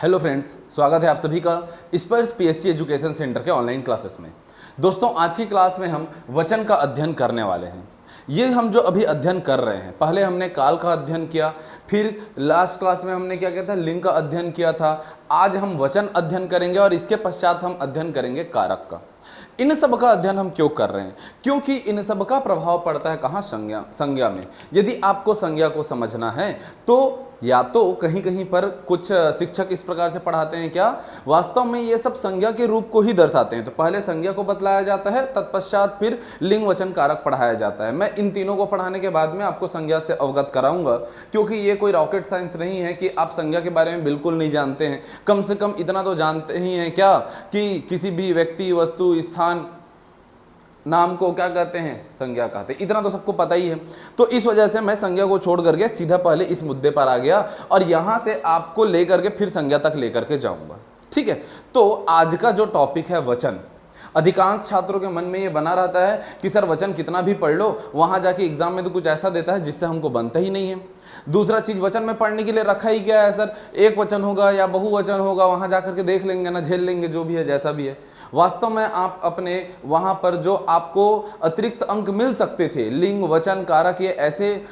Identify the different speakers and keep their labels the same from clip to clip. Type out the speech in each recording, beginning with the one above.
Speaker 1: Hello friends, स्वागत है आप सभी का स्पर्श पीएससी एजुकेशन सेंटर के ऑनलाइन क्लासेस में। दोस्तों, आज की क्लास में हम वचन का अध्ययन करने वाले हैं। ये हम जो अभी अध्ययन कर रहे हैं, पहले हमने काल का अध्ययन किया, फिर लास्ट क्लास में हमने क्या किया था, लिंग का अध्ययन किया था। आज हम वचन अध्ययन करेंगे और इसके पश्चात हम अध्ययन करेंगे कारक का। इन सब का अध्ययन हम क्यों कर रहे हैं? क्योंकि इन सब का प्रभाव पड़ता है कहाँ? संज्ञा में। यदि आपको संज्ञा को समझना है तो या तो कहीं कहीं पर कुछ शिक्षक इस प्रकार से पढ़ाते हैं, क्या वास्तव में ये सब संज्ञा के रूप को ही दर्शाते हैं। तो पहले संज्ञा को बतलाया जाता है, तत्पश्चात फिर लिंग वचन कारक पढ़ाया जाता है। मैं इन तीनों को पढ़ाने के बाद में आपको संज्ञा से अवगत कराऊंगा, क्योंकि ये कोई रॉकेट साइंस नहीं है कि आप संज्ञा के बारे में बिल्कुल नहीं जानते हैं। कम से कम इतना तो जानते ही हैं क्या कि किसी भी व्यक्ति, वस्तु, स्थान, नाम को क्या कहते हैं? संज्ञा कहते हैं। इतना तो सबको पता ही है। तो इस वजह से मैं संज्ञा को छोड़ करके सीधा पहले इस मुद्दे पर आ गया और यहां से आपको लेकर के फिर संज्ञा तक लेकर के जाऊंगा। ठीक है, तो आज का जो टॉपिक है वचन, अधिकांश छात्रों के मन में ये बना रहता है कि सर वचन कितना भी पढ़ लो, वहां जाके एग्जाम में तो कुछ ऐसा देता है जिससे हमको बनता ही नहीं है। दूसरा चीज, वचन में पढ़ने के लिए रखा ही क्या है सर? एक वचन होगा या बहुवचन होगा, वहां जाकर के देख लेंगे ना, झेल लेंगे, जो भी है जैसा भी है। वास्तव में आप अपने वहां पर जो आपको अतिरिक्त अंक मिल सकते थे, लिंग, वचन, कारक, ये ऐसे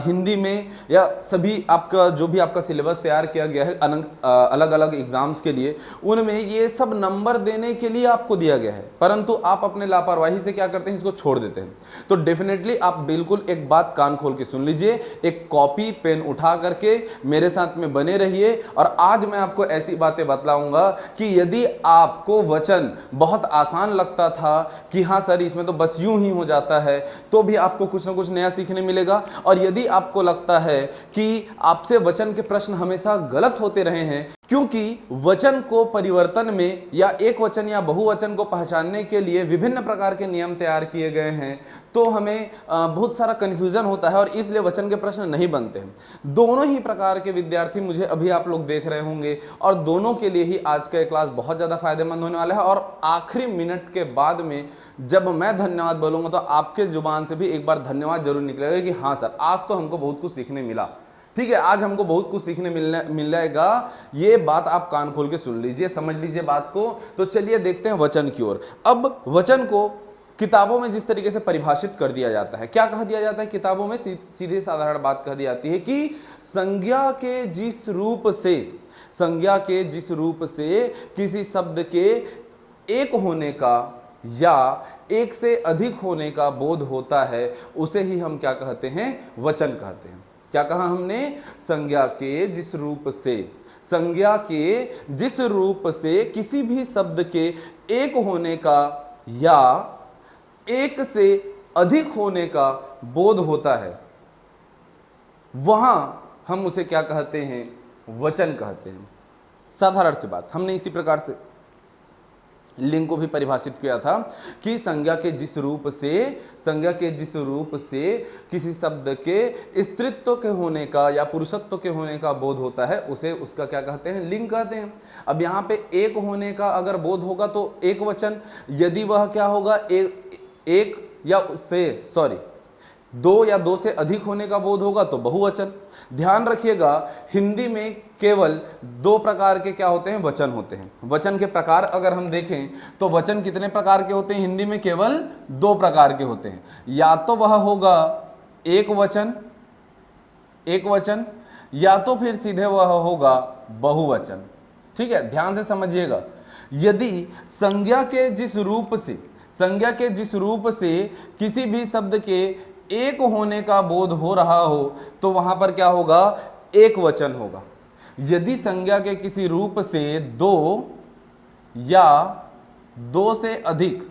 Speaker 1: हिंदी में या सभी आपका जो भी आपका सिलेबस तैयार किया गया है अलग अलग एग्जाम्स के लिए, उनमें ये सब नंबर देने के लिए आपको दिया गया है, परंतु आप अपने लापरवाही से क्या करते हैं, इसको छोड़ देते हैं। तो डेफिनेटली आप बिल्कुल एक बात कान खोल के सुन लीजिए, एक कॉपी पेन उठा करके मेरे साथ में बने रहिए। और आज मैं आपको ऐसी बातें बतलाऊंगा कि यदि आपको वचन बहुत आसान लगता था कि हाँ सर इसमें तो बस यूं ही हो जाता है, तो भी आपको कुछ ना कुछ नया सीखने मिलेगा। और यदि आपको लगता है कि आपसे वचन के प्रश्न हमेशा गलत होते रहे हैं, क्योंकि वचन को परिवर्तन में या एक वचन या बहुवचन को पहचानने के लिए विभिन्न प्रकार के नियम तैयार किए गए हैं, तो हमें बहुत सारा कंफ्यूजन होता है और इसलिए वचन के प्रश्न नहीं बनते हैं। दोनों ही प्रकार के विद्यार्थी मुझे अभी आप लोग देख रहे होंगे और दोनों के लिए ही आज का क्लास बहुत ज़्यादा फायदेमंद होने वाला है। और आखिरी मिनट के बाद में जब मैं धन्यवाद बोलूँगा तो आपके जुबान से भी एक बार धन्यवाद जरूर निकलेगा कि हाँ सर, आज तो हमको बहुत कुछ सीखने मिला। ठीक है, आज हमको बहुत कुछ सीखने मिलेगा। ये बात आप कान खोल के सुन लीजिए, समझ लीजिए बात को। तो चलिए देखते हैं वचन की ओर। अब वचन को किताबों में जिस तरीके से परिभाषित कर दिया जाता है, क्या कह दिया जाता है किताबों में? सीधे साधारण बात कह दी जाती है कि संज्ञा के जिस रूप से किसी शब्द के एक होने का या एक से अधिक होने का बोध होता है, उसे ही हम क्या कहते हैं? वचन कहते हैं। क्या कहा हमने? संज्ञा के जिस रूप से किसी भी शब्द के एक होने का या एक से अधिक होने का बोध होता है, वहां हम उसे क्या कहते हैं? वचन कहते हैं। साधारण सी बात, हमने इसी प्रकार से लिंग को भी परिभाषित किया था कि संज्ञा के जिस रूप से किसी शब्द के स्त्रीत्व के होने का या पुरुषत्व के होने का बोध होता है, उसे उसका क्या कहते हैं? लिंग कहते हैं। अब यहाँ पे एक होने का अगर बोध होगा तो एक वचन, यदि वह क्या होगा? दो या दो से अधिक होने का बोध होगा तो बहुवचन। ध्यान रखिएगा, हिंदी में केवल दो प्रकार के क्या होते हैं? वचन होते हैं। वचन के प्रकार अगर हम देखें तो वचन कितने प्रकार के होते हैं? हिंदी में केवल दो प्रकार के होते हैं। या तो वह होगा एक वचन या तो फिर सीधे वह होगा बहुवचन। ठीक है, ध्यान से समझिएगा। यदि संज्ञा के जिस रूप से किसी भी शब्द के एक होने का बोध हो रहा हो तो वहां पर क्या होगा? एक वचन होगा। यदि संज्ञा के किसी रूप से दो या दो से अधिक,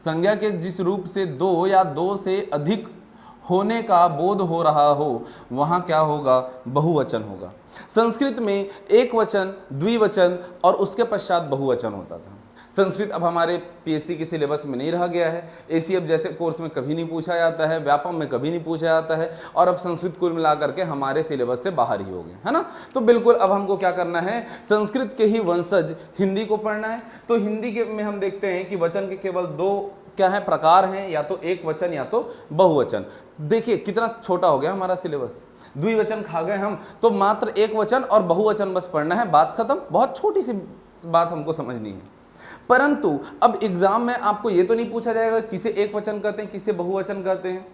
Speaker 1: संज्ञा के जिस रूप से दो या दो से अधिक होने का बोध हो रहा हो, वहां क्या होगा? बहुवचन होगा। संस्कृत में एक वचन, द्विवचन और उसके पश्चात बहुवचन होता था। संस्कृत अब हमारे पीएससी के सिलेबस में नहीं रह गया है। एसीएफ जैसे कोर्स में कभी नहीं पूछा जाता है, व्यापम में कभी नहीं पूछा जाता है, और अब संस्कृत कुल मिला करके हमारे सिलेबस से बाहर ही हो गए, है ना। तो बिल्कुल अब हमको क्या करना है? संस्कृत के ही वंशज हिंदी को पढ़ना है। तो हिंदी के में हम देखते हैं कि वचन के केवल दो क्या है, प्रकार हैं, या तो एक वचन या तो बहुवचन। देखिए कितना छोटा हो गया हमारा सिलेबस, द्विवचन खा गए हम, तो मात्र एक वचन और बहुवचन बस पढ़ना है, बात खत्म। बहुत छोटी सी बात हमको समझनी है। परंतु अब एग्जाम में आपको ये तो नहीं पूछा जाएगा किसे एक वचन कहते हैं, किसे बहुवचन कहते हैं।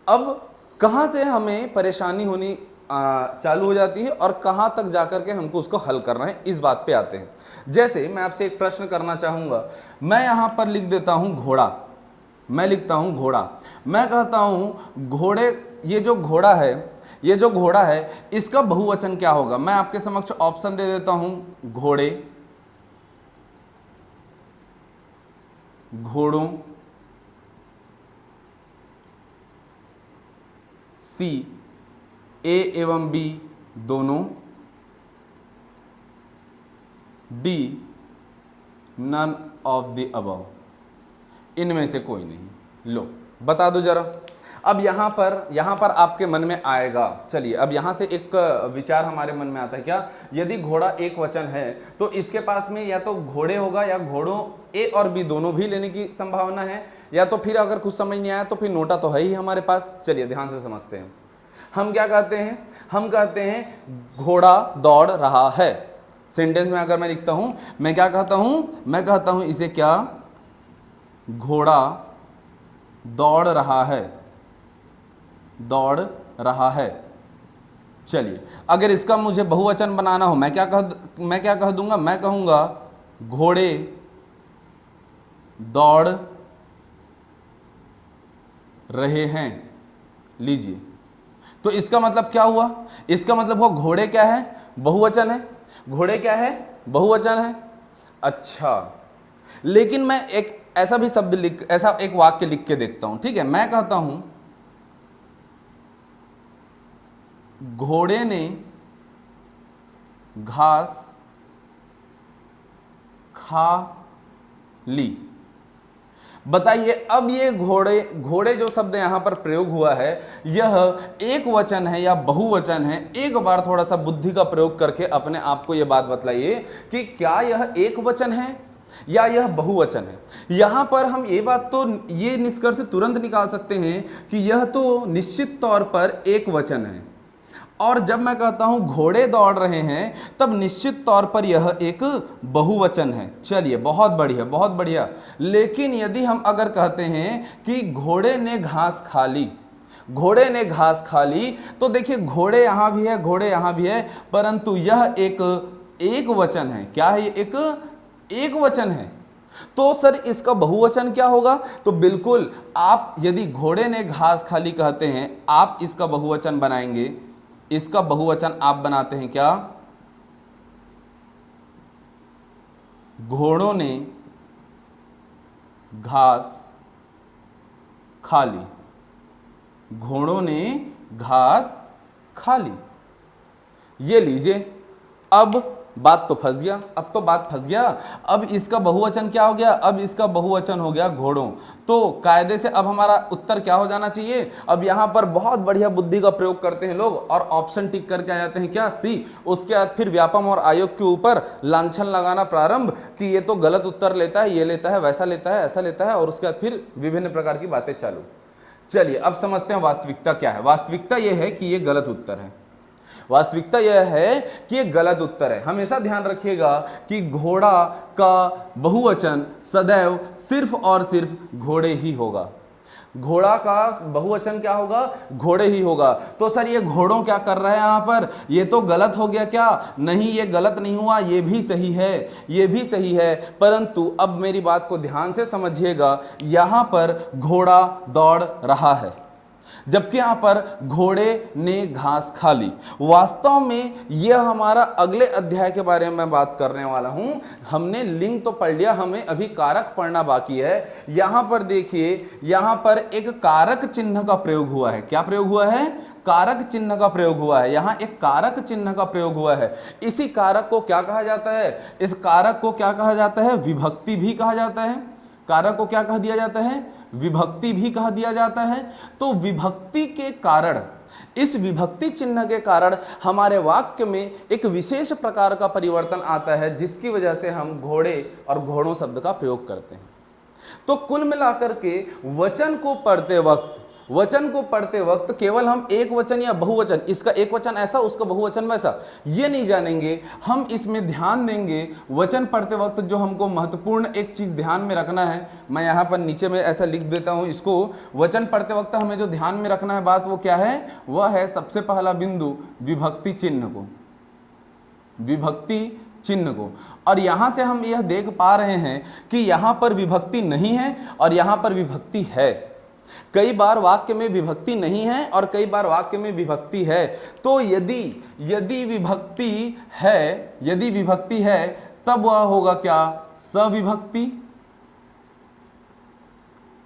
Speaker 1: अब कहां से हमें परेशानी होनी चालू हो जाती है और कहां तक जाकर के हमको उसको हल करना है, इस बात पे आते हैं। जैसे मैं आपसे एक प्रश्न करना चाहूंगा, मैं यहां पर लिख देता हूं घोड़ा, मैं लिखता हूं घोड़ा, मैं कहता हूं घोड़े, ये जो घोड़ा है, ये जो घोड़ा है, इसका बहुवचन क्या होगा। मैं आपके समक्ष ऑप्शन दे देता हूं, घोड़े, घोड़ों, सी ए एवं बी दोनों, D none of the above, इनमें से कोई नहीं। लो बता दो जरा। अब यहां पर आपके मन में आएगा, चलिए अब यहां से एक विचार हमारे मन में आता है, क्या यदि घोड़ा एक वचन है तो इसके पास में या तो घोड़े होगा या घोड़ों, ए और बी दोनों भी लेने की संभावना है, या तो फिर अगर कुछ समझ नहीं आया तो फिर नोटा तो है ही हमारे पास। चलिए ध्यान से समझते हैं। हम क्या कहते हैं, हम कहते हैं घोड़ा दौड़ रहा है। सेंटेंस में अगर मैं लिखता हूं, मैं क्या कहता हूं, मैं कहता हूं इसे क्या, घोड़ा दौड़ रहा है, दौड़ रहा है। चलिए अगर इसका मुझे बहुवचन बनाना हो, मैं क्या कह दूंगा, मैं कहूंगा घोड़े दौड़ रहे हैं। लीजिए, तो इसका मतलब क्या हुआ, इसका मतलब हुआ घोड़े क्या है, बहुवचन है, घोड़े क्या है, बहुवचन है। अच्छा, लेकिन मैं एक ऐसा भी शब्द ऐसा एक वाक्य लिख के देखता हूं, ठीक है। मैं कहता हूं घोड़े ने घास खा ली। बताइए अब ये घोड़े जो शब्द यहां पर प्रयोग हुआ है, यह एक वचन है या बहुवचन है। एक बार थोड़ा सा बुद्धि का प्रयोग करके अपने आप को यह बात बतलाइए कि क्या यह एक वचन है या यह बहुवचन है। यहां पर हम ये निष्कर्ष तुरंत निकाल सकते हैं कि यह तो निश्चित तौर पर एक वचन है, और जब मैं कहता हूं घोड़े दौड़ रहे हैं तब निश्चित तौर पर यह एक बहुवचन है। चलिए बहुत बढ़िया, बहुत बढ़िया। लेकिन यदि हम अगर कहते हैं कि घोड़े ने घास खा ली, घोड़े ने घास खा ली, तो देखिए घोड़े यहां भी है, घोड़े यहां भी है, परंतु यह एक वचन है। क्या है, एक वचन है। तो सर इसका बहुवचन क्या होगा, तो बिल्कुल आप यदि घोड़े ने घास खा ली कहते हैं, आप इसका बहुवचन बनाएंगे। इसका बहुवचन आप बनाते हैं क्या, घोड़ों ने घास खा ली, घोड़ों ने घास खा ली। ये लीजिए, अब बात तो फंस गया, अब तो बात फंस गया। अब इसका बहुवचन क्या हो गया, अब इसका बहुवचन हो गया घोड़ों। तो कायदे से अब हमारा उत्तर क्या हो जाना चाहिए। अब यहां पर बहुत बढ़िया बुद्धि का प्रयोग करते हैं लोग और ऑप्शन टिक करके आ जाते हैं, क्या, सी। उसके बाद फिर व्यापम और आयोग के ऊपर लांछन लगाना प्रारंभ कि ये तो गलत उत्तर लेता है, ये लेता है, वैसा लेता है, ऐसा लेता है, और उसके बाद फिर विभिन्न प्रकार की बातें चालू। चलिए अब समझते हैं वास्तविकता क्या है। वास्तविकता यह है कि ये गलत उत्तर है। वास्तविकता यह है कि यह गलत उत्तर है। हमेशा ध्यान रखिएगा कि घोड़ा का बहुवचन सदैव सिर्फ और सिर्फ घोड़े ही होगा। घोड़ा का बहुवचन क्या होगा, घोड़े ही होगा। तो सर ये घोड़ों क्या कर रहा है यहां पर, ये तो गलत हो गया क्या, नहीं ये गलत नहीं हुआ, ये भी सही है, ये भी सही है। परंतु अब मेरी बात को ध्यान से समझिएगा, यहां पर घोड़ा दौड़ रहा है जबकि यहां पर घोड़े ने घास खा ली। वास्तव में यह हमारा अगले अध्याय के बारे में मैं बात करने वाला हूं। हमने लिंग तो पढ़ लिया, हमें अभी कारक पढ़ना बाकी है। यहां पर देखिए, यहां पर एक कारक चिन्ह का प्रयोग हुआ है। क्या प्रयोग हुआ है, कारक चिन्ह का प्रयोग हुआ है। यहां एक कारक चिन्ह का प्रयोग हुआ है। इसी कारक को क्या कहा जाता है, इस कारक को क्या कहा जाता है, विभक्ति भी कहा जाता है। कारक को क्या कह दिया जाता है, विभक्ति भी कहा दिया जाता है। तो विभक्ति के कारण, इस विभक्ति चिन्ह के कारण हमारे वाक्य में एक विशेष प्रकार का परिवर्तन आता है, जिसकी वजह से हम घोड़े और घोड़ों शब्द का प्रयोग करते हैं। तो कुल मिलाकर के वचन को पढ़ते वक्त केवल हम एक वचन या बहुवचन, इसका एक वचन ऐसा उसका बहुवचन वैसा, ये नहीं जानेंगे। हम इसमें ध्यान देंगे वचन पढ़ते वक्त जो हमको महत्वपूर्ण एक चीज ध्यान में रखना है। मैं यहाँ पर नीचे में ऐसा लिख देता हूँ इसको। वचन पढ़ते वक्त हमें जो ध्यान में रखना है बात, वो क्या है? वह है सबसे पहला बिंदु विभक्ति चिन्ह को, विभक्ति चिन्ह को। और यहां से हम यह देख पा रहे हैं कि यहां पर विभक्ति नहीं है और यहां पर विभक्ति है। कई बार वाक्य में विभक्ति नहीं है और कई बार वाक्य में विभक्ति है। तो यदि विभक्ति है तब वह होगा क्या? सविभक्ति।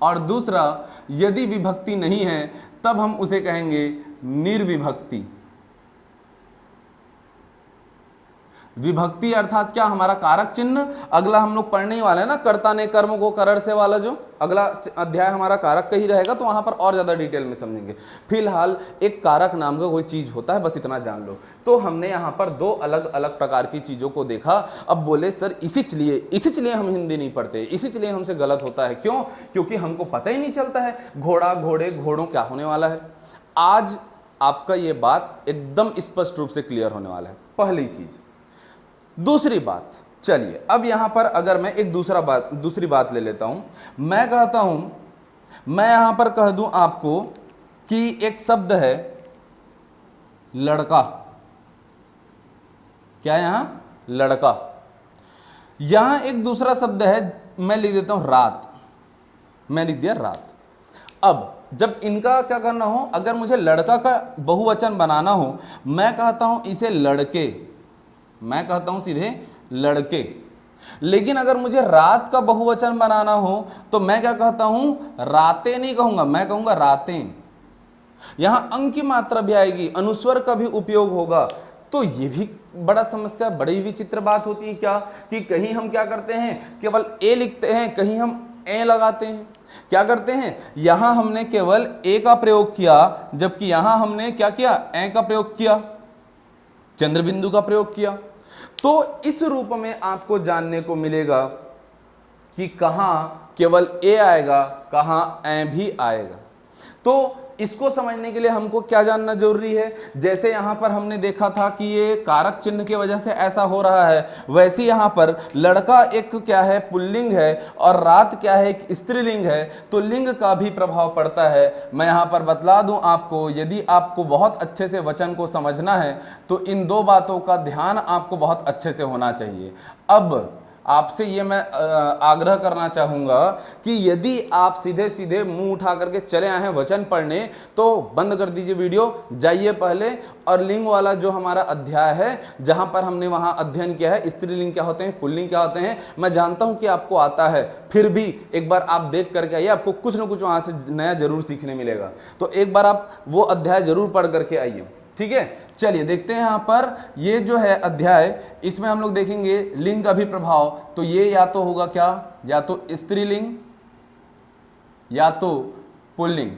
Speaker 1: और दूसरा, यदि विभक्ति नहीं है तब हम उसे कहेंगे निर्विभक्ति। विभक्ति अर्थात क्या? हमारा कारक चिन्ह। अगला हम लोग पढ़ने ही वाले हैं ना, कर्ता ने कर्म को करर से वाला, जो अगला अध्याय हमारा कारक का ही रहेगा, तो वहां पर और ज्यादा डिटेल में समझेंगे। फिलहाल एक कारक नाम का कोई चीज होता है, बस इतना जान लो। तो हमने यहाँ पर दो अलग अलग प्रकार की चीजों को देखा। अब बोले सर इसीलिए हम हिंदी नहीं पढ़ते, इसीलिए हमसे गलत होता है। क्यों? क्योंकि हमको पता ही नहीं चलता है घोड़ा घोड़े घोड़ों क्या होने वाला है। आज आपका ये बात एकदम स्पष्ट रूप से क्लियर होने वाला है, पहली चीज। दूसरी बात, चलिए अब यहां पर अगर मैं एक दूसरी बात ले लेता हूं। मैं कहता हूं, मैं यहां पर कह दूं आपको कि एक शब्द है लड़का। क्या? यहां लड़का। यहां एक दूसरा शब्द है, मैं लिख देता हूं रात। मैं लिख दिया रात। अब जब इनका क्या करना हो, अगर मुझे लड़का का बहुवचन बनाना हो, मैं कहता हूं इसे लड़के, मैं कहता हूं सीधे लड़के। लेकिन अगर मुझे रात का बहुवचन बनाना हो तो मैं क्या कहता हूं? रातें नहीं कहूंगा, मैं कहूंगा रातें। यहां अंग की मात्रा भी आएगी, अनुस्वर का भी उपयोग होगा। तो ये भी बड़ा समस्या, बड़ी विचित्र बात होती है क्या, कि कहीं हम क्या करते हैं, केवल ए लिखते हैं, कहीं हम ए लगाते हैं। क्या करते हैं, यहां हमने केवल ए का प्रयोग किया, जबकि यहां हमने क्या किया? ए का प्रयोग किया, चंद्र बिंदु का प्रयोग किया। तो इस रूप में आपको जानने को मिलेगा कि कहां केवल ए आएगा, कहां ए भी आएगा। तो इसको समझने के लिए हमको क्या जानना जरूरी है? जैसे यहां पर हमने देखा था कि ये कारक चिन्ह की वजह से ऐसा हो रहा है, वैसे यहां पर लड़का एक क्या है? पुल्लिंग है, और रात क्या है? एक स्त्रीलिंग है। तो लिंग का भी प्रभाव पड़ता है। मैं यहां पर बतला दूं आपको, यदि आपको बहुत अच्छे से वचन को समझना है तो इन दो बातों का ध्यान आपको बहुत अच्छे से होना चाहिए। अब आपसे ये मैं आग्रह करना चाहूँगा कि यदि आप सीधे सीधे मुंह उठा करके चले आए हैं वचन पढ़ने, तो बंद कर दीजिए वीडियो, जाइए पहले और लिंग वाला जो हमारा अध्याय है, जहाँ पर हमने वहाँ अध्ययन किया है स्त्रीलिंग क्या होते हैं, पुल्लिंग क्या होते हैं, मैं जानता हूँ कि आपको आता है, फिर भी एक बार आप देख करके आइए, आपको कुछ ना कुछ वहाँ से नया जरूर सीखने मिलेगा। तो एक बार आप वो अध्याय जरूर पढ़ करके आइए, ठीक है। चलिए देखते हैं यहाँ पर ये जो है अध्याय, इसमें हम लोग देखेंगे लिंग का भी प्रभाव। तो ये या तो होगा क्या, या तो स्त्रीलिंग या तो पुल्लिंग।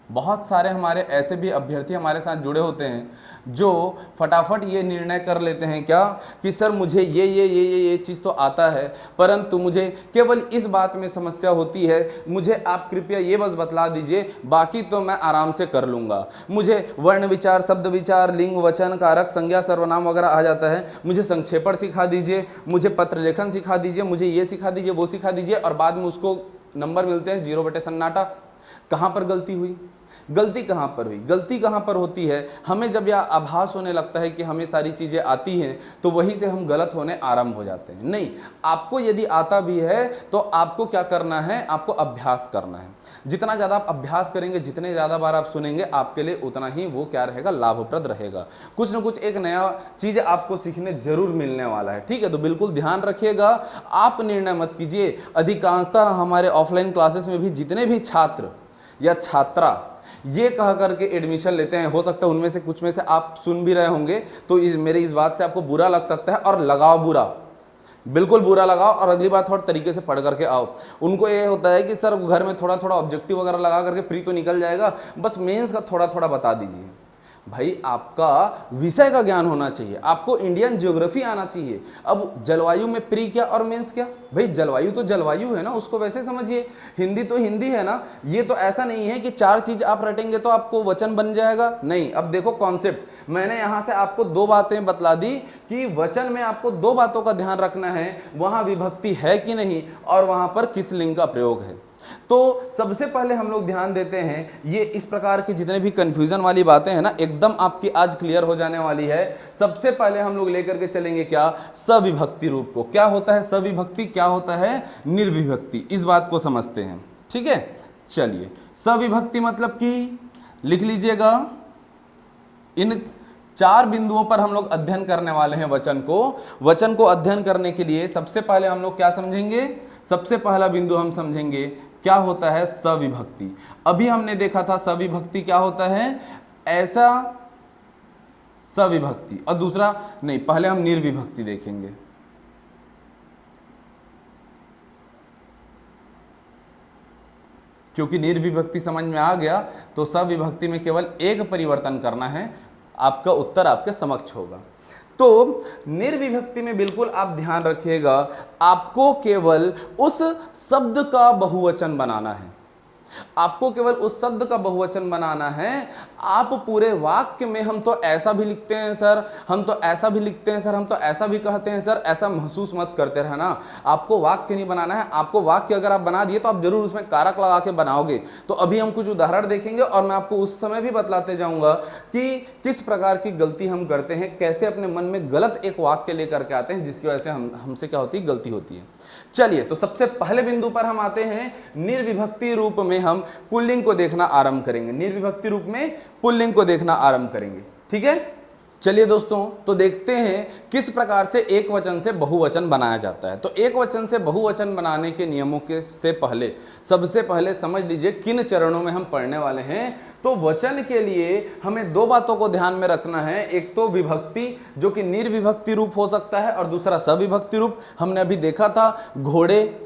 Speaker 1: बहुत सारे हमारे ऐसे भी अभ्यर्थी हमारे साथ जुड़े होते हैं जो फटाफट ये निर्णय कर लेते हैं क्या कि सर मुझे ये चीज़ तो आता है, परंतु मुझे केवल इस बात में समस्या होती है, मुझे आप कृपया ये बस बतला दीजिए, बाकी तो मैं आराम से कर लूँगा। मुझे वर्ण विचार, शब्द विचार, लिंग, वचन, कारक, संज्ञा, सर्वनाम वगैरह आ जाता है, मुझे संक्षेपण सिखा दीजिए, मुझे पत्र लेखन सिखा दीजिए, मुझे ये सिखा दीजिए, वो सिखा दीजिए, और बाद में उसको नंबर मिलते हैं 0/सन्नाटा। कहाँ पर गलती हुई? गलती कहाँ पर हुई? गलती कहाँ पर होती है? हमें जब यह आभास होने लगता है कि हमें सारी चीज़ें आती हैं, तो वहीं से हम गलत होने आरंभ हो जाते हैं। नहीं, आपको यदि आता भी है तो आपको क्या करना है? आपको अभ्यास करना है। जितना ज़्यादा आप अभ्यास करेंगे, जितने ज़्यादा बार आप सुनेंगे, आपके लिए उतना ही वो क्या रहेगा? लाभप्रद रहेगा। कुछ ना कुछ एक नया चीज़ आपको सीखने जरूर मिलने वाला है, ठीक है। तो बिल्कुल ध्यान रखिएगा, आप निर्णय मत कीजिए। अधिकांशतः हमारे ऑफलाइन क्लासेस में भी जितने भी छात्र या छात्रा ये कह करके एडमिशन लेते हैं, हो सकता है उनमें से कुछ में से आप सुन भी रहे होंगे, तो मेरे इस बात से आपको बुरा लग सकता है, और लगाओ बुरा, बिल्कुल बुरा लगाओ, और अगली बार थोड़ा तरीके से पढ़ करके आओ। उनको ये होता है कि सर घर में थोड़ा थोड़ा ऑब्जेक्टिव वगैरह लगा करके फ्री तो निकल जाएगा, बस मेंस का थोड़ा थोड़ा बता दीजिए। भाई आपका विषय का ज्ञान होना चाहिए, आपको इंडियन ज्योग्राफी आना चाहिए। अब जलवायु में प्री क्या और मेंस क्या, भाई जलवायु तो जलवायु है ना, उसको वैसे समझिए। हिंदी तो हिंदी है ना, ये तो ऐसा नहीं है कि 4 चीज आप रटेंगे तो आपको वचन बन जाएगा, नहीं। अब देखो कॉन्सेप्ट, मैंने यहां से आपको 2 बातें बतला दी कि वचन में आपको 2 बातों का ध्यान रखना है, वहां विभक्ति है कि नहीं और वहां पर किस लिंग का प्रयोग है। तो सबसे पहले हम लोग ध्यान देते हैं, ये इस प्रकार की जितने भी कंफ्यूजन वाली बातें हैं ना, एकदम आपकी आज क्लियर हो जाने वाली है। सबसे पहले हम लोग लेकर के चलेंगे क्या, सविभक्ति रूप को। क्या होता है सविभक्ति, क्या होता है निर्विभक्ति, इस बात को समझते हैं, ठीक है। चलिए, सविभक्ति मतलब कि लिख लीजिएगा, इन 4 बिंदुओं पर हम लोग अध्ययन करने वाले हैं वचन को। वचन को अध्ययन करने के लिए सबसे पहले हम लोग क्या समझेंगे, सबसे पहला बिंदु हम समझेंगे क्या होता है सविभक्ति। अभी हमने देखा था सविभक्ति क्या होता है, ऐसा सविभक्ति, और दूसरा नहीं, पहले हम निर्विभक्ति देखेंगे। क्योंकि निर्विभक्ति समझ में आ गया तो सविभक्ति में केवल एक परिवर्तन करना है, आपका उत्तर आपके समक्ष होगा। तो निर्विभक्ति में बिल्कुल आप ध्यान रखिएगा, आपको केवल उस शब्द का बहुवचन बनाना है, आपको केवल उस शब्द का बहुवचन बनाना है। आप पूरे वाक्य में हम तो ऐसा भी लिखते हैं सर, हम तो ऐसा भी लिखते हैं सर, हम तो ऐसा भी कहते हैं सर, ऐसा महसूस मत करते रहना। आपको वाक्य नहीं बनाना है, आपको वाक्य अगर आप बना दिए तो आप जरूर उसमें कारक लगा के बनाओगे। तो अभी हम कुछ उदाहरण देखेंगे और मैं आपको उस समय भी बतलाते जाऊंगा कि किस प्रकार की गलती हम करते हैं, कैसे अपने मन में गलत एक वाक्य लेकर के आते हैं जिसकी वजह से हमसे क्या होती है, गलती होती है। चलिए, तो सबसे पहले बिंदु पर हम आते हैं, निर्विभक्ति रूप में हम पुल्लिंग को देखना आरंभ करेंगे। निर्विभक्ति रूप में पुल्लिंग को देखना आरंभ करेंगे, ठीक है। चलिए दोस्तों, तो देखते हैं किस प्रकार से एक वचन से बहुवचन बनाया जाता है। तो एक वचन से बहुवचन बनाने के नियमों के से पहले सबसे पहले समझ लीजिए किन चरणों में हम पढ़ने वाले हैं। तो वचन के लिए हमें 2 बातों को ध्यान में रखना है, एक तो विभक्ति जो कि निर्विभक्ति रूप हो सकता है, और दूसरा सविभक्ति रूप। हमने अभी देखा था घोड़े,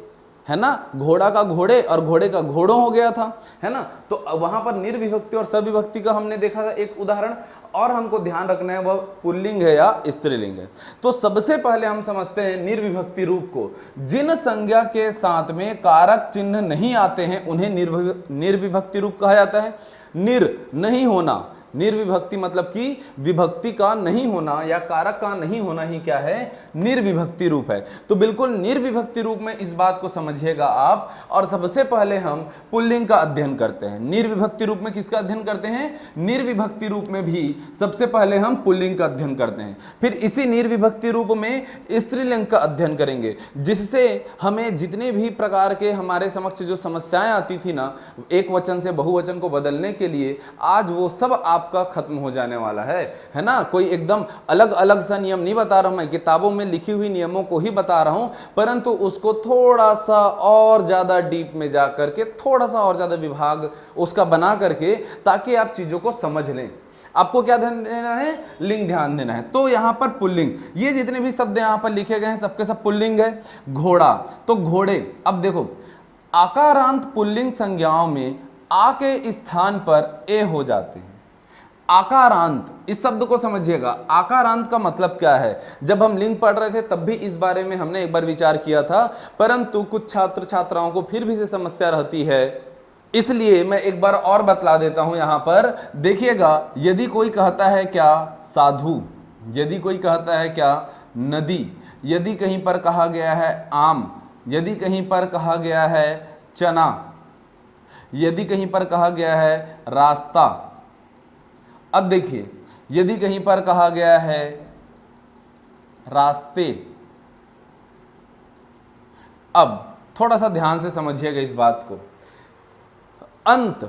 Speaker 1: है ना, घोड़ा का घोड़े और घोड़े का घोड़ों हो गया था, है ना। तो वहां पर निर्विभक्ति और सविभक्ति का हमने देखा था एक उदाहरण, और हमको ध्यान रखना है वह पुल्लिंग है या स्त्रीलिंग है। तो सबसे पहले हम समझते हैं निर्विभक्ति रूप को। जिन संज्ञा के साथ में कारक चिन्ह नहीं आते हैं उन्हें निर्विभक्ति रूप कहा जाता है। निर नहीं होना, निर्विभक्ति मतलब कि विभक्ति का नहीं होना या कारक का नहीं होना ही क्या है, निर्विभक्ति रूप है। तो बिल्कुल निर्विभक्ति रूप में इस बात को समझिएगा आप। और सबसे पहले हम पुल्लिंग का अध्ययन करते हैं। निर्विभक्ति रूप में किसका अध्ययन करते हैं, निर्विभक्ति रूप में भी सबसे पहले हम पुल्लिंग का अध्ययन करते हैं। फिर इसी निर्विभक्ति रूप में स्त्रीलिंग का अध्ययन करेंगे, जिससे हमें जितने भी प्रकार के हमारे समक्ष जो समस्याएं आती थी ना एक वचन से बहुवचन को बदलने के लिए, आज वो सब आपका खत्म हो जाने वाला है ना। कोई एकदम अलग अलग सा नियम नहीं बता रहा हूं मैं, किताबों में लिखी हुई नियमों को ही बता रहा हूं, परंतु उसको थोड़ा सा और ज्यादा डीप में जा करके, थोड़ा सा और ज्यादा विभाग उसका बना करके, ताकि आप चीजों को समझ लें। आपको क्या ध्यान देना है, लिंग ध्यान देना है। तो यहां पर पुल्लिंग, ये जितने भी शब्द यहां पर लिखे गए हैं सबके सब पुल्लिंग है। घोड़ा, तो घोड़े, अब देखो आकारांत पुल्लिंग संज्ञाओं में आ के स्थान पर ए हो जाते हैं। आकारांत, इस शब्द को समझिएगा, आकारांत का मतलब क्या है। जब हम लिंग पढ़ रहे थे तब भी इस बारे में हमने एक बार विचार किया था, परंतु कुछ छात्र छात्राओं को फिर भी से समस्या रहती है, इसलिए मैं एक बार और बतला देता हूं। यहां पर देखिएगा, यदि कोई कहता है क्या साधु, यदि कोई कहता है क्या नदी, यदि कहीं पर कहा गया है आम, यदि कहीं पर कहा गया है चना, यदि कहीं पर कहा गया है रास्ता। अब देखिए, यदि कहीं पर कहा गया है रास्ते, अब थोड़ा सा ध्यान से समझिएगा इस बात को। अंत,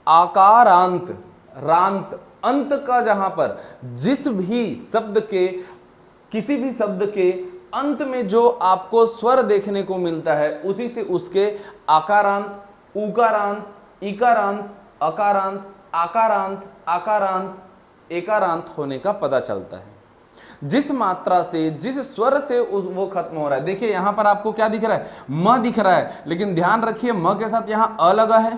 Speaker 1: आकारांत, रांत, अंत का जहां पर जिस भी शब्द के, किसी भी शब्द के अंत में जो आपको स्वर देखने को मिलता है, उसी से उसके आकारांत, उकारांत, इकारांत, अकारांत, आकारांत, आकारांत, एकारांत होने का पता चलता है। जिस मात्रा से, जिस स्वर से वो खत्म हो रहा है। देखिए यहां पर आपको क्या दिख रहा है, म दिख रहा है, लेकिन ध्यान रखिए म के साथ यहां अ लगा है,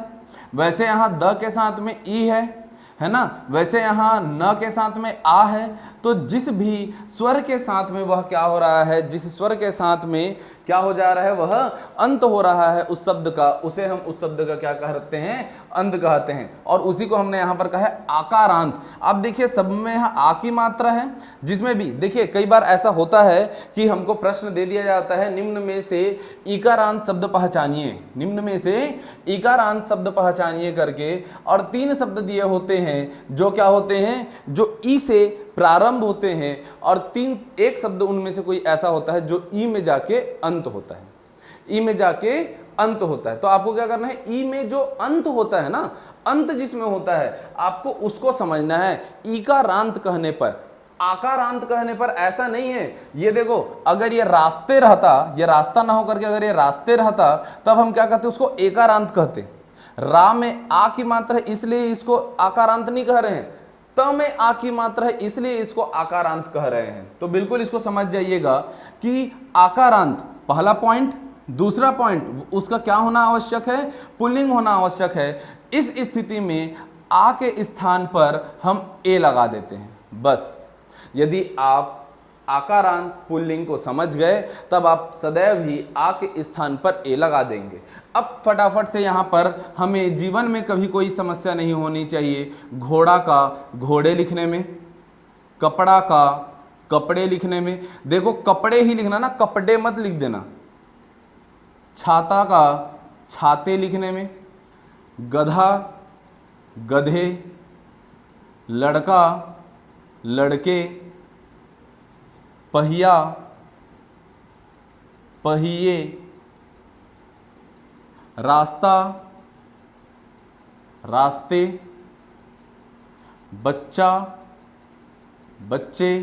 Speaker 1: वैसे यहां द के साथ में ई है, है ना। वैसे यहाँ न के साथ में आ है, तो जिस भी स्वर के साथ में वह क्या हो रहा है, जिस स्वर के साथ में क्या हो जा रहा है, वह अंत हो रहा है उस शब्द का, उसे हम उस शब्द का क्या कहते हैं, अंत कहते हैं। और उसी को हमने यहाँ पर कहा है आकारांत। अब देखिए सब में यहाँ आ की मात्रा है, जिसमें भी देखिए कई बार ऐसा होता है कि हमको प्रश्न दे दिया जाता है निम्न में से इकारांत शब्द पहचानिए, निम्न में से इकारांत शब्द पहचानिए करके, और 3 शब्द दिए होते हैं जो क्या होते हैं, जो ई से प्रारंभ होते हैं, और एक शब्द उनमें से कोई ऐसा होता है जो ई में जाके अंत होता है, ई में जाके अंत होता है। तो आपको क्या करना है, ई में जो अंत होता है ना, अंत जिसमें होता है, आपको उसको समझना है। इकारांत कहने पर, आकारांत कहने पर ऐसा नहीं है। ये देखो, अगर ये रास्ते रहता, ये रास्ता ना होकर के अगर ये रास्ते रहता, तब हम क्या कहते, उसको एकारांत कहते। रा में आ की मात्रा है इसलिए इसको आकारांत नहीं कह रहे हैं, त में आ की मात्रा है इसलिए इसको आकारांत कह रहे हैं। तो बिल्कुल इसको समझ जाइएगा कि आकारांत पहला पॉइंट। दूसरा पॉइंट, उसका क्या होना आवश्यक है, पुल्लिंग होना आवश्यक है। इस स्थिति में आ के स्थान पर हम ए लगा देते हैं बस। यदि आप आकारांत पुल्लिंग को समझ गए तब आप सदैव ही आ के स्थान पर ए लगा देंगे। अब फटाफट से यहाँ पर हमें जीवन में कभी कोई समस्या नहीं होनी चाहिए। घोड़ा का घोड़े लिखने में, कपड़ा का कपड़े लिखने में, देखो कपड़े ही लिखना ना, कपड़े मत लिख देना। छाता का छाते लिखने में, गधा गधे, लड़का लड़के, पहिया पहिए, रास्ता रास्ते, बच्चा बच्चे,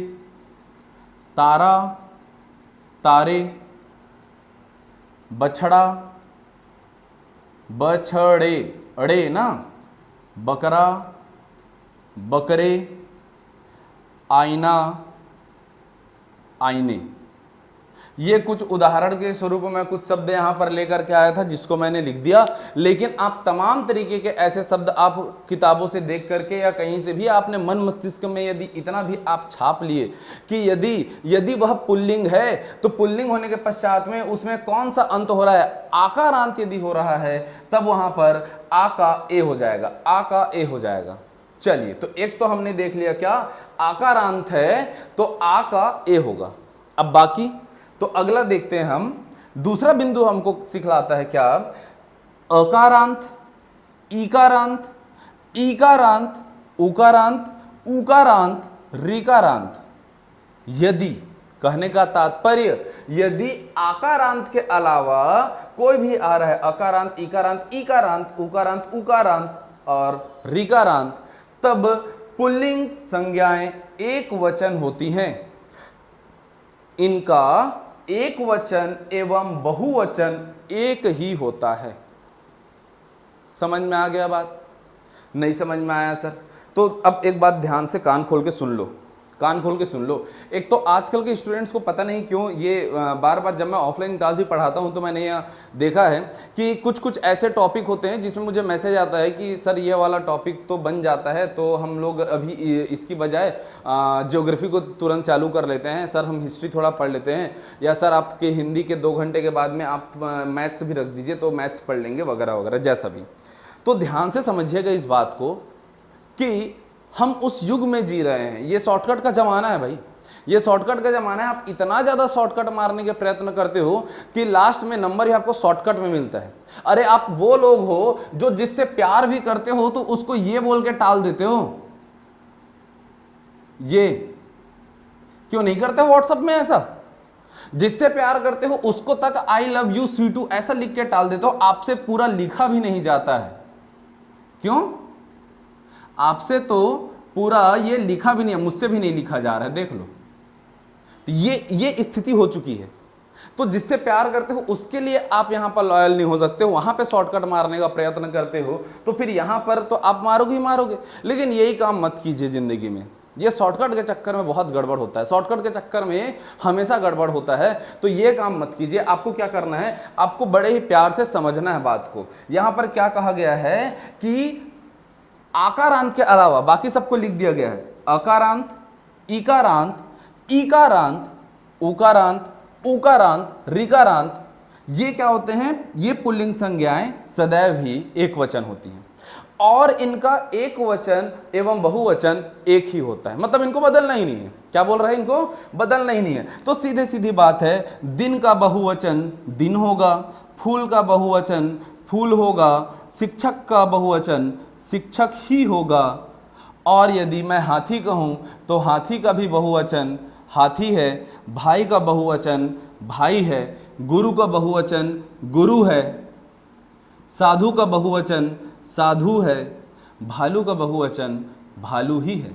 Speaker 1: तारा तारे, बछड़ा बछड़े, अड़े ना, बकरा बकरे, आईना आईने। ये कुछ उदाहरण के स्वरूप में कुछ शब्द यहाँ पर लेकर के आया था जिसको मैंने लिख दिया, लेकिन आप तमाम तरीके के ऐसे शब्द आप किताबों से देख करके या कहीं से भी आपने मन मस्तिष्क में यदि इतना भी आप छाप लिए कि यदि वह पुल्लिंग है तो पुल्लिंग होने के पश्चात में उसमें कौन सा अंत हो रहा है, आकारांत यदि हो रहा है तब वहां पर आ का ए हो जाएगा, आ का ए हो जाएगा। चलिए, तो एक तो हमने देख लिया क्या, आकारांत है तो आ का ए होगा। अब बाकी तो अगला देखते हैं हम। दूसरा बिंदु हमको सिखलाता है क्या, अकारांत, इकारांत, ईकारांत, उकारांत, उकारांत, ऋकारांत। यदि, कहने का तात्पर्य, यदि आकारांत के अलावा कोई भी आ रहा है, अकारांत, इकारांत, ईकारांत, उकारांत, उकारांत और ऋकारांत, तब पुल्लिंग संज्ञाएं एक वचन होती हैं। इनका एक वचन एवं बहुवचन एक ही होता है। समझ में आ गया बात? नहीं समझ में आया सर? तो अब एक बात ध्यान से कान खोल के सुन लो, कान खोल के सुन लो। एक तो आजकल के स्टूडेंट्स को पता नहीं क्यों ये बार बार जब मैं ऑफलाइन क्लास भी पढ़ाता हूं तो मैंने यह देखा है कि कुछ ऐसे टॉपिक होते हैं जिसमें मुझे मैसेज आता है कि सर ये वाला टॉपिक तो बन जाता है तो हम लोग अभी इसकी बजाय ज्योग्राफी को तुरंत चालू कर लेते हैं, सर हम हिस्ट्री थोड़ा पढ़ लेते हैं, या सर आपके हिंदी के 2 घंटे के बाद में आप मैथ्स भी रख दीजिए तो मैथ्स पढ़ लेंगे वगैरह वगैरह जैसा भी। तो ध्यान से समझिएगा इस बात को कि हम उस युग में जी रहे हैं। ये शॉर्टकट का ज़माना है भाई, ये शॉर्टकट का ज़माना है। आप इतना ज़्यादा शॉर्टकट मारने के प्रयत्न करते हो कि लास्ट में नंबर ही आपको शॉर्टकट में मिलता है। अरे आप वो लोग हो जो जिससे प्यार भी करते हो तो उसको ये बोल के टाल देते हो। ये क्यों नहीं करते व्हाट्सएप में ऐसा? जिससे प्यार करते हो उसको तक आई लव यू C2 ऐसा लिख के टाल देते हो, आपसे पूरा लिखा भी नहीं जाता है। क्यों? आपसे तो पूरा ये लिखा भी नहीं है, मुझसे भी नहीं लिखा जा रहा है, देख लो। तो ये स्थिति हो चुकी है। तो जिससे प्यार करते हो उसके लिए आप यहां पर लॉयल नहीं हो सकते हो, वहां पे शॉर्टकट मारने का प्रयत्न करते हो, तो फिर यहां पर तो आप मारोगे ही मारोगे। लेकिन यही काम मत कीजिए जिंदगी में। ये शॉर्टकट के चक्कर में बहुत गड़बड़ होता है, शॉर्टकट के चक्कर में हमेशा गड़बड़ होता है। तो ये काम मत कीजिए। आपको क्या करना है, आपको बड़े ही प्यार से समझना है बात को। यहां पर क्या कहा गया है कि आकारांत के अलावा बाकी सबको लिख दिया गया है। अकारांत, इकारांत, ईकारांत, उकारांत, उकारांत, ऋकारांत, ये क्या होते हैं? ये पुल्लिंग संज्ञाएं सदैव ही एक वचन होती हैं और इनका एक वचन एवं बहुवचन एक ही होता है, मतलब इनको बदलना ही नहीं है। क्या बोल रहे हैं? इनको बदलना ही नहीं है। तो सीधे सीधी बात है, दिन का बहुवचन दिन होगा, फूल का बहुवचन फूल होगा, शिक्षक का बहुवचन शिक्षक ही होगा, और यदि मैं हाथी कहूँ तो हाथी का भी बहुवचन हाथी है, भाई का बहुवचन भाई है, गुरु का बहुवचन गुरु है, साधु का बहुवचन साधु है, भालू का बहुवचन भालू ही है।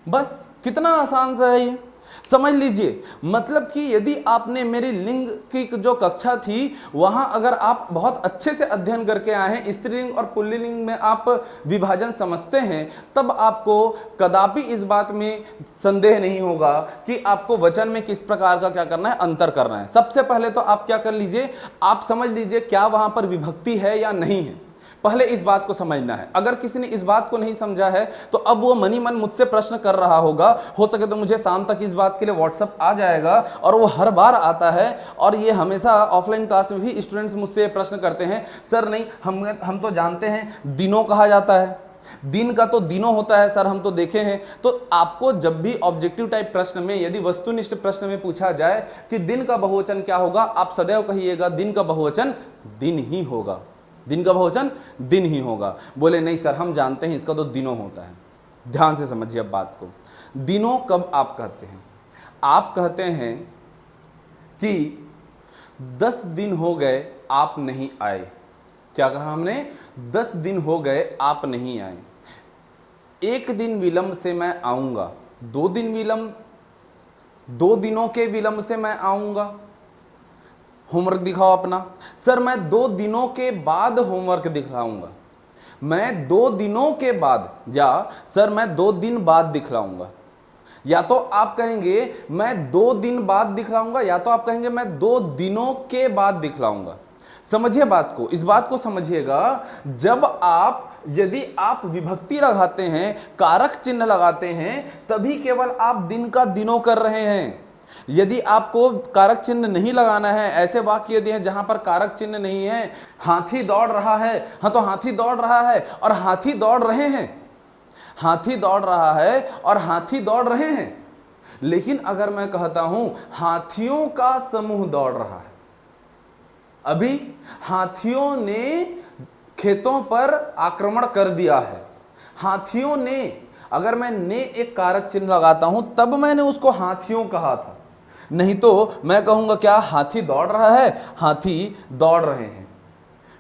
Speaker 1: बस कितना आसान सा है ये, समझ लीजिए। मतलब कि यदि आपने मेरी लिंग की जो कक्षा थी वहां अगर आप बहुत अच्छे से अध्ययन करके आए हैं, स्त्रीलिंग और पुल्लिंग में आप विभाजन समझते हैं, तब आपको कदापि इस बात में संदेह नहीं होगा कि आपको वचन में किस प्रकार का क्या करना है, अंतर करना है। सबसे पहले तो आप क्या कर लीजिए, आप समझ लीजिए क्या वहां पर विभक्ति है या नहीं है, पहले इस बात को समझना है। अगर किसी ने इस बात को नहीं समझा है तो अब वो मनी मन मुझसे प्रश्न कर रहा होगा, हो सके तो मुझे शाम तक इस बात के लिए व्हाट्सएप आ जाएगा, और वो हर बार आता है, और ये हमेशा ऑफलाइन क्लास में भी स्टूडेंट्स मुझसे प्रश्न करते हैं, सर नहीं हम तो जानते हैं दिनों कहा जाता है, दिन का तो दिनों होता है सर, हम तो देखे हैं। तो आपको जब भी ऑब्जेक्टिव टाइप प्रश्न में यदि वस्तुनिष्ठ प्रश्न में पूछा जाए कि दिन का बहुवचन क्या होगा, आप सदैव कहिएगा दिन का बहुवचन दिन ही होगा, दिन का बहुवचन दिन ही होगा। बोले नहीं सर हम जानते हैं इसका तो दिनों होता है। ध्यान से समझिए अब बात को, दिनों कब आप कहते हैं? आप कहते हैं कि 10 दिन हो गए आप नहीं आए। क्या कहा हमने? 10 दिन हो गए आप नहीं आए। 1 दिन विलंब से मैं आऊंगा, 2 दिन विलंब, 2 दिनों के विलंब से मैं आऊंगा। होमवर्क दिखाओ अपना। सर मैं 2 दिनों के बाद होमवर्क दिखलाऊंगा, मैं 2 दिनों के बाद, या सर मैं 2 दिन बाद दिखलाऊंगा। या तो आप कहेंगे मैं 2 दिन बाद दिखलाऊंगा, या तो आप कहेंगे मैं 2 दिनों के बाद दिखलाऊंगा। समझिए बात को, इस बात को समझिएगा। जब आप यदि आप विभक्ति लगाते हैं, कारक चिन्ह लगाते हैं, तभी केवल आप दिन का दिनों कर रहे हैं। यदि आपको कारक चिन्ह नहीं लगाना है, ऐसे वाक्य यदि हैं जहां पर कारक चिन्ह नहीं है, हाथी दौड़ रहा है, हाँ तो हाथी दौड़ रहा है और हाथी दौड़ रहे हैं, हाथी दौड़ रहा है और हाथी दौड़ रहे हैं। लेकिन अगर मैं कहता हूं हाथियों का समूह दौड़ रहा है, अभी हाथियों ने खेतों पर आक्रमण कर दिया है, हाथियों ने, अगर मैं ने एक कारक चिन्ह लगाता हूं तब मैंने उसको हाथियों कहा था, नहीं तो मैं कहूंगा क्या, हाथी दौड़ रहा है, हाथी दौड़ रहे हैं।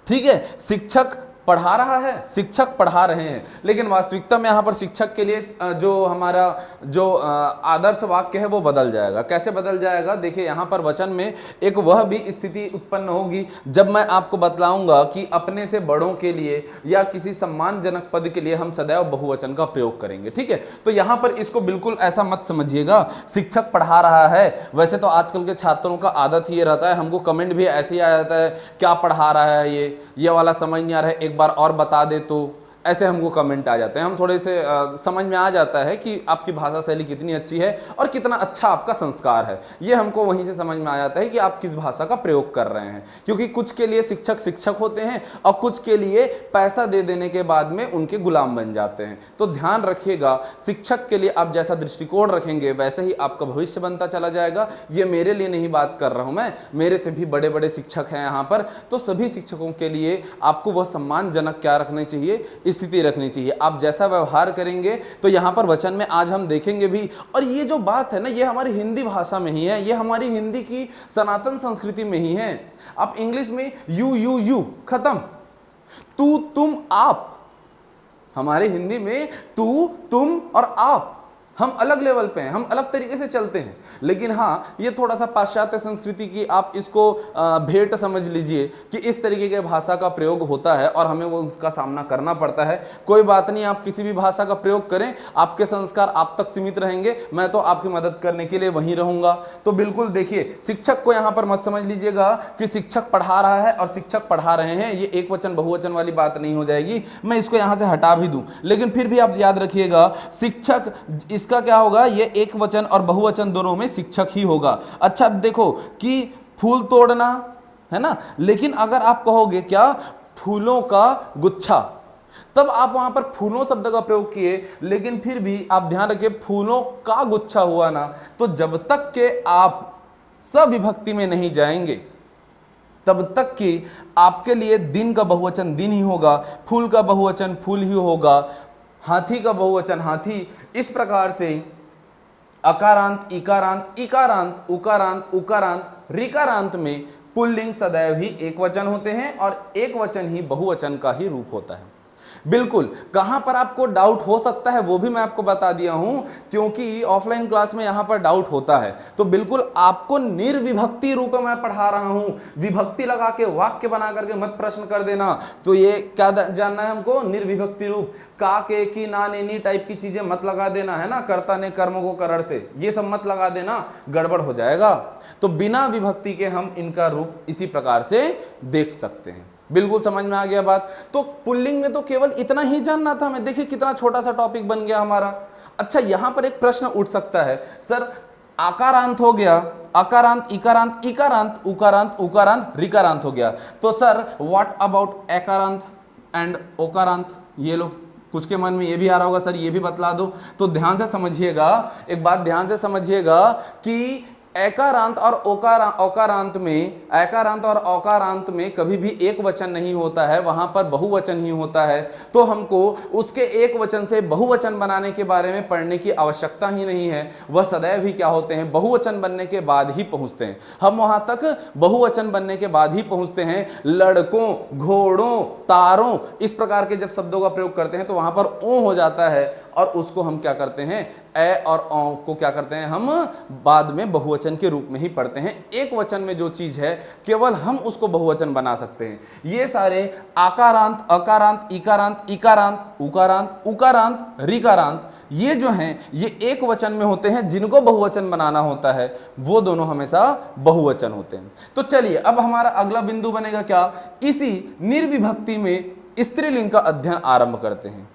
Speaker 1: ठीक है, शिक्षक पढ़ा रहा है, शिक्षक पढ़ा रहे हैं। लेकिन वास्तविकता में यहाँ पर शिक्षक के लिए जो हमारा जो आदर्श वाक्य है वो बदल जाएगा। कैसे बदल जाएगा? देखिए यहाँ पर वचन में एक वह भी स्थिति उत्पन्न होगी जब मैं आपको बतलाऊंगा कि अपने से बड़ों के लिए या किसी सम्मानजनक पद के लिए हम सदैव बहुवचन का प्रयोग करेंगे। ठीक है, तो यहाँ पर इसको बिल्कुल ऐसा मत समझिएगा शिक्षक पढ़ा रहा है। वैसे तो आजकल के छात्रों का आदत ये रहता है, हमको कमेंट भी ऐसे ही आ जाता है, क्या पढ़ा रहा है ये वाला समझ नहीं आ रहा है, एक बार और बता दे तो, ऐसे हमको कमेंट आ जाते हैं। हम थोड़े से समझ में आ जाता है कि आपकी भाषा शैली कितनी अच्छी है और कितना अच्छा आपका संस्कार है। ये हमको वहीं से समझ में आ जाता है कि आप किस भाषा का प्रयोग कर रहे हैं, क्योंकि कुछ के लिए शिक्षक शिक्षक होते हैं और कुछ के लिए पैसा दे देने के बाद में उनके गुलाम बन जाते हैं। तो ध्यान रखिएगा, शिक्षक के लिए आप जैसा दृष्टिकोण रखेंगे वैसे ही आपका भविष्य बनता चला जाएगा। ये मेरे लिए नहीं बात कर रहा हूँ मैं, मेरे से भी बड़े बड़े शिक्षक हैं यहाँ पर, तो सभी शिक्षकों के लिए आपको वह सम्मानजनक क्या रखनी चाहिए, स्थिति रखनी चाहिए। आप जैसा व्यवहार करेंगे तो यहां पर वचन में आज हम देखेंगे भी। और ये जो बात है ना, ये हमारी हिंदी भाषा में ही है, ये हमारी हिंदी की सनातन संस्कृति में ही है। आप इंग्लिश में यू खत्म, तू तुम आप, हमारे हिंदी में तू तुम और आप, हम अलग लेवल पे हैं, हम अलग तरीके से चलते हैं। लेकिन हाँ, ये थोड़ा सा पाश्चात्य संस्कृति की आप इसको भेंट समझ लीजिए कि इस तरीके के भाषा का प्रयोग होता है और हमें वो उसका सामना करना पड़ता है। कोई बात नहीं, आप किसी भी भाषा का प्रयोग करें, आपके संस्कार आप तक सीमित रहेंगे, मैं तो आपकी मदद करने के लिए वहीं रहूंगा। तो बिल्कुल देखिए, शिक्षक को यहाँ पर मत समझ लीजिएगा कि शिक्षक पढ़ा रहा है और शिक्षक पढ़ा रहे हैं, ये एक वचन बहुवचन वाली बात नहीं हो जाएगी। मैं इसको यहाँ से हटा भी दूं, लेकिन फिर भी आप याद रखिएगा, शिक्षक इसका क्या होगा, ये एक वचन और बहुवचन दोनों में शिक्षक ही होगा। अच्छा देखो कि फूल तोड़ना है ना, लेकिन अगर आप कहोगे क्या फूलों का गुच्छा, तब आप वहां पर फूलों शब्द का प्रयोग किए, लेकिन फिर भी आप ध्यान रखिए फूलों का गुच्छा हुआ ना, तो जब तक के आप सविभक्ति में नहीं जाएंगे तब तक कि आपके लिए दिन का बहुवचन दिन ही होगा, फूल का बहुवचन फूल ही होगा, हाथी का बहुवचन हाथी। इस प्रकार से अकारांत, इकारांत, इकारांत, उकारांत, उकारांत, ऋकारांत में पुल्लिंग सदैव ही एक वचन होते हैं और एक वचन ही बहुवचन का ही रूप होता है। बिल्कुल, कहां पर आपको डाउट हो सकता है वो भी मैं आपको बता दिया हूं, क्योंकि ऑफलाइन क्लास में यहां पर डाउट होता है। तो बिल्कुल आपको निर्विभक्ति रूप में मैं पढ़ा रहा हूं, विभक्ति लगा के वाक्य बना करके मत प्रश्न कर देना। तो ये क्या जानना है हमको, निर्विभक्ति रूप, का, के, की, ना, ने, नी टाइप की चीजें मत लगा देना है ना, कर्ता ने कर्म को करण से, ये सब मत लगा देना, गड़बड़ हो जाएगा। तो बिना विभक्ति के हम इनका रूप इसी प्रकार से देख सकते हैं। बिल्कुल समझ में आ गया बात। तो पुल्लिंग में तो केवल इतना ही जानना था हमें, देखिए कितना छोटा सा टॉपिक बन गया हमारा। अच्छा, यहां पर एक प्रश्न उठ सकता है, सर आकारांत हो गया, अकारांत, इकारांत, इकारांत, उकारांत, उकारांत, ऋकारांत हो गया, तो सर व्हाट अबाउट एकारांत एंड ओकारांत? ये लो, कुछ के मन में ये भी आ रहा होगा, सर ये भी बतला दो। तो ध्यान से समझिएगा, एक बात ध्यान से समझिएगा कि एकारांत और ओकारांत में, एकारांत और ओकारांत में कभी भी एक वचन नहीं होता है, वहां पर बहुवचन ही होता है। तो हमको उसके एक वचन से बहुवचन बनाने के बारे में पढ़ने की आवश्यकता ही नहीं है, वह सदैव ही क्या होते हैं, बहुवचन बनने के बाद ही पहुंचते हैं। हम वहां तक बहुवचन बनने के बाद ही पहुंचते हैं। लड़कों, घोड़ों, तारों, इस प्रकार के जब शब्दों का प्रयोग करते हैं तो वहां पर ओ हो जाता है और उसको हम क्या करते हैं, ए और औ को क्या करते हैं, हम बाद में बहुवचन के रूप में ही पढ़ते हैं। एक वचन में जो चीज है केवल हम उसको बहुवचन बना सकते हैं। ये सारे आकारांत, अकारांत, इकारांत, इकारांत, उकारांत, उकारांत, ऋकारांत, ये जो हैं ये एक वचन में होते हैं, जिनको बहुवचन बनाना होता है वो दोनों हमेशा बहुवचन होते हैं। तो चलिए अब हमारा अगला बिंदु बनेगा क्या, इसी निर्विभक्ति में स्त्रीलिंग का अध्ययन आरंभ करते हैं।